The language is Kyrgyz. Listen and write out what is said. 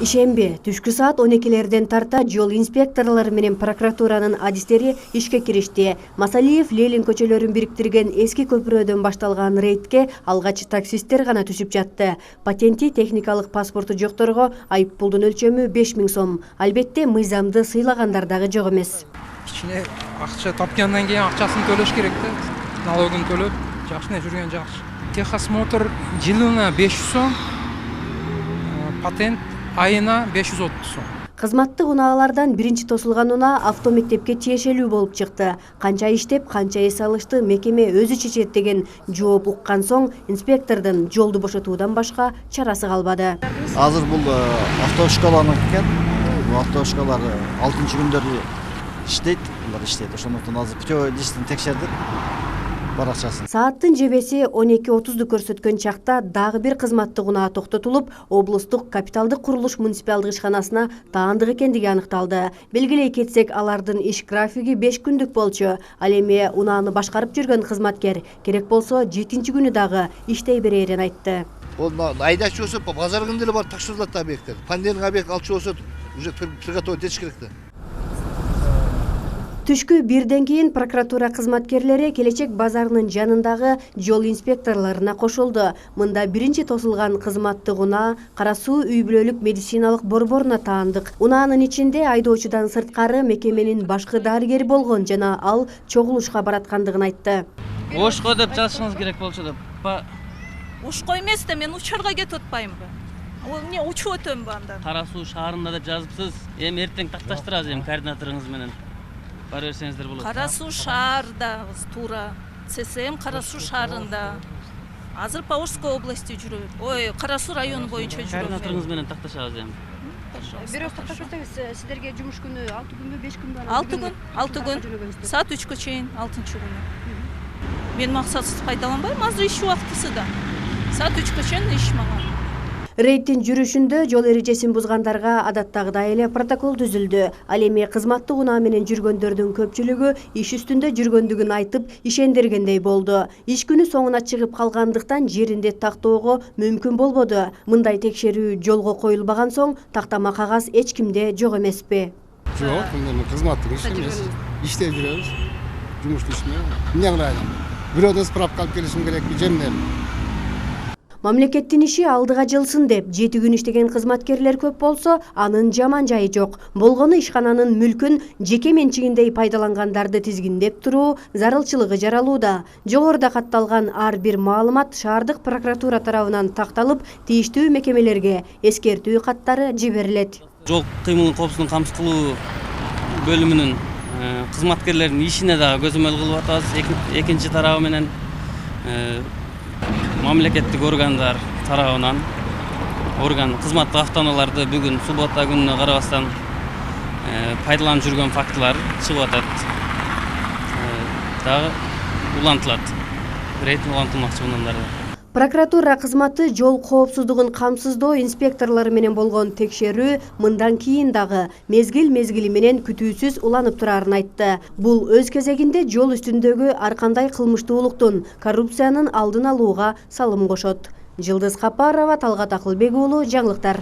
Ишемби түшкү саат 12-лерден тарта жол инспекторлору менен прокуратуранын адистери ишке киришти. Масалиев Ленин көчөлөрүн бириктирген эски көпүрөдөн башталган рейдке алгач таксисттер гана түшүп жатты. Патенти, техникалык паспорту жокторго айыппулдун өлчөмү 5000 сом. Албетте мыйзамды сыйлагандар дагы жок эмес. Кичине акча тапкандан кийин акчасын төлөш керек да. Налогун төлөп, жакшы жүргөн жакшы. Техосмотр жылына 500 сом, патент айына 530 сом. Кызматтык унаалардан биринчи тосулган унаа автомектепке тиешелүү болуп чыкты. Канча иштеп, канча эс алышты мекеме өзү чечет деген жооп уккан соң инспектордун жолду бошотуудан башка чарасы калбады. Азыр бул автошколанын экен. Бул автошколалар 6-күндөрү иштейт, булар иштейт. Ошондуктан азыр путеводительдин текшердик. Сааттын жебеси 12:30ду көрсөткөн чакта дагы бир кызматтык унаа токтотулуп, облустук капиталдык курулуш муниципалдык ишканасына таандык экендиги аныкталды. Белгилей кетсек, алардын иш графиги 5 күндүк болчу. Ал эми унааны башкарып жүргөн кызматкер керек болсо 7-күнү дагы иштей берерин айтты. Ол айдачы болсо базар күндө эле бар тапшырылат объекттер. Пандемия объект алчу болсо уже приготовить этиш керек да. Түшкү 1ден кийин прокуратура кызматкерлери Келечек базарынын жанындагы жол инспекторлоруна кошулду. Мында биринчи тосулган кызматтык унаа Кара Суу үй-бүлөлүк медициналык борборуна таандык. Унаанын ичинде айдоочудан сырткары мекеменин башкы дарыгери болгон жана ал чогулушка бараткандыгын айтты. Ошко деп жазышыңыз керек болчу деп. Ошко эмес да, мен учарга кетип атпаймынбы? Ол эмне учуп өтөмбү анда? Кара Суу шаарында деп жазыпсыз. Эми эртең такташтырабыз эми координаторуңуз менен. Бара берсеңиздер болот. Кара Суу шаарда туура. ЦСМ Кара Суу шаарында. Азыр Поволжской области жүрөм. Ой, Кара Суу району боюнча жүрөм. Координаторуңуз менен такташабыз эми. Бирок такташып өтөбүз. Сиздерге жумуш күнү 6 күнбү, 5 күнбү? 6 күн. Саат 3кө чейин 6-күнү. Мен максатсыз пайдаланбайм, азыр иш убактысы да. Саат 3кө чейин иш мага. Рейдтин жүрүшүндө жол эрежесин бузгандарга адаттагыдай эле протокол түзүлдү. Ал эми кызматтык унаа менен жүргөндөрдүн көпчүлүгү иш үстүндө жүргөндүгүн айтып ишендиргендей болду. Иш күнү соңуна чыгып калгандыктан жеринде тактоого мүмкүн болбоду. Мындай текшерүү жолго коюлбаган соң тактама кагаз эч кимде жок эмеспи? Жок, мындай кызматтык иш эмес. Иштеп жүрөбүз. Жумушту ишме. Эмне кылайлам? Бирөөдөн справка алып келишим керекпи, жемнем. Мамлекеттин иши алдыга жылсын деп 7 күн иштеген кызматкерлер көп болсо, анын жаман жайы жок. Болгону ишкананын мүлкүн жеке менчигиндей пайдалангандарды тизгиндеп туруу зарылчылыгы жаралууда. Жогоруда катталган ар бир маалымат шаардык прокуратура тарабынан такталып, тийиштүү мекемелерге эскертүү каттары жиберилет. Жол кыймылын коопсуздугун камсыз кылуу бөлүмүнүн кызматкерлеринин ишине дагы көзөмөл кылып атабыз. Экинчи тарабы менен мамлекеттик органдар тарабынан кызматтык автоунааларды бүгүн суббота күнүнө карабастан пайдаланып жүргөн фактылар чыгып атат. Дагы улантылат. Рейд улантылмакчы мындан да. Прокуратура кызматы жол коопсуздугун камсыздоо инспекторлору менен болгон текшерүү мындан кийин дагы мезгил менен күтүүсүз уланып турарын айтты. Бул өз кезегинде жол үстүндөгү ар кандай кылмыштуулуктун, коррупциянын алдын алууга салым кошот. Жылдыз Капарова, Талгат Акылбек уулу, жаңылыктар.